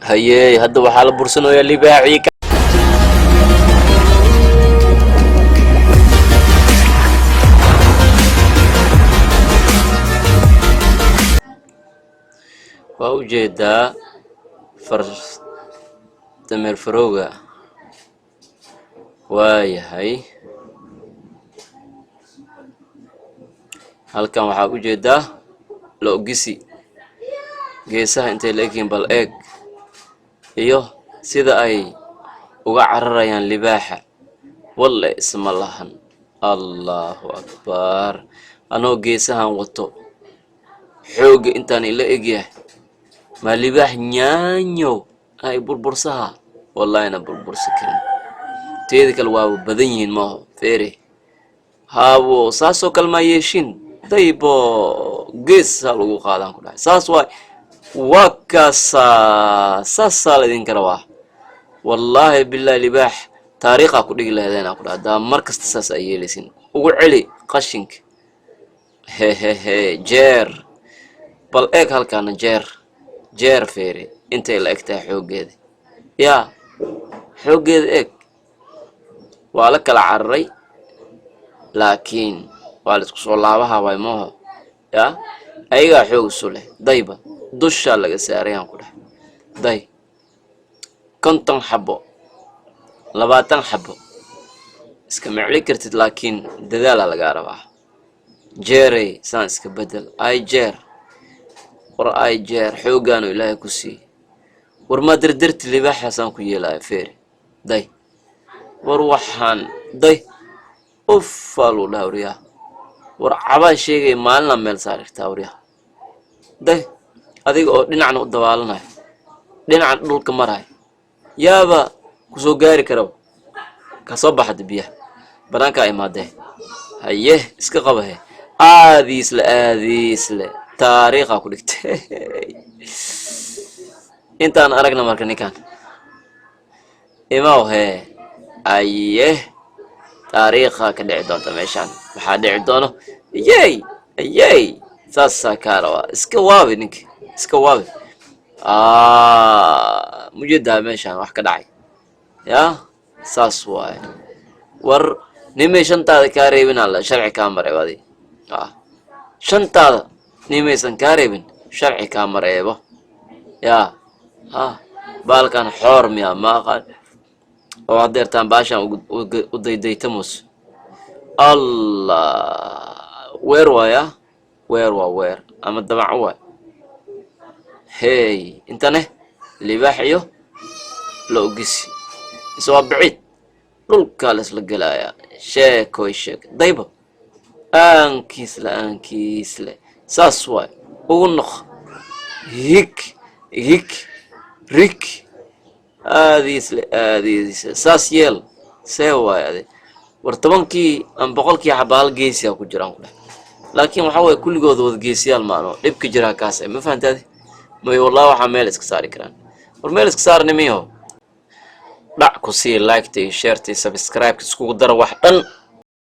هيي هذا وحال برسنو يا اللي باعيك ووجد فرس تمر فروغا واي هاي halkan waxaa u jeedaa loogisi geesaha intay leeyihiin bal eeg iyo sida ay uga cararayaan libaaxa walle isma lahan allahu akbar anoo geesahan wato xooga intaan ila egyahay ma libaax nyaanyo ay burbursaha wallahi na burbursi karin teeda kale waa badan yihiin maaho feere hawo saasoo kalma yeeshin daybo gees lagu qaadan ku dhahay saas waa kaasa saasa la idin karaa wallahi billahi libaax taariikha ku dhigi lahaydeen ku dhahay mar kasta saas ay yeelaysin ugu celi qashinka he jeer bal eeg halkaan jeer feere intay la egtahay xoogeeda ya xoogeeda eeg waa la kala cararay laakiin waa la isku soo laabaha way mooho ya ayaga xoog isu leh dayba dusha laga saarayaan ku dhahay day 50 xabo 20 xabo iska macli kartid laakiin dadaal laga rabaa jeeray saan iska bedel ay jeer xoogaanu ilaahay ku sii war ma dirdirti libaaxaasaan ku yeelay feer day war waxaan day ufalu dhawriya war cabaa sheegay maalna meel saarta wariya day adiga oo dhinacna u dabaalanayo dhinacan dhulka maray yaaba ku soo gaari karo ka soo baxad biya banaanka ay maadeen haye iska qabahay aadiisle taariikha ku dhigtay intaan aragna marka ninkan imaw he aye taariikha ka dhici doonta meeshan waxa dhici doono yey saasa kaarawa iska waabi ninki iska waabi mujida meeshan wax ka dhacay ya saas waay war nimay shantaada ka reebin alla sharci ka maray wadi shantaada nimaysan ka reebin sharci ka mareebo ya balkan xoor miya ma qad oo hadeertaan baashan u daydaytamus allah weer ama dabac waay hey intane libaax iyo loogisi isoo bicid dhulka la isla galaya sheeko dayba aankiisle saas waay ugu noq hik rik aadiisle saas yeel see waay ade war 10kii am 100kii xabaal geesiya ku jiraan ku dhahay laakiin waxa way kulligood wada geesiyaal maano dhibka jira kaas ma fahantaadi may wallahi waxa meel iska saari karaan war meel iska saarnimiyo dhac ku sii like tay share tay subscribe isku dar wax dhan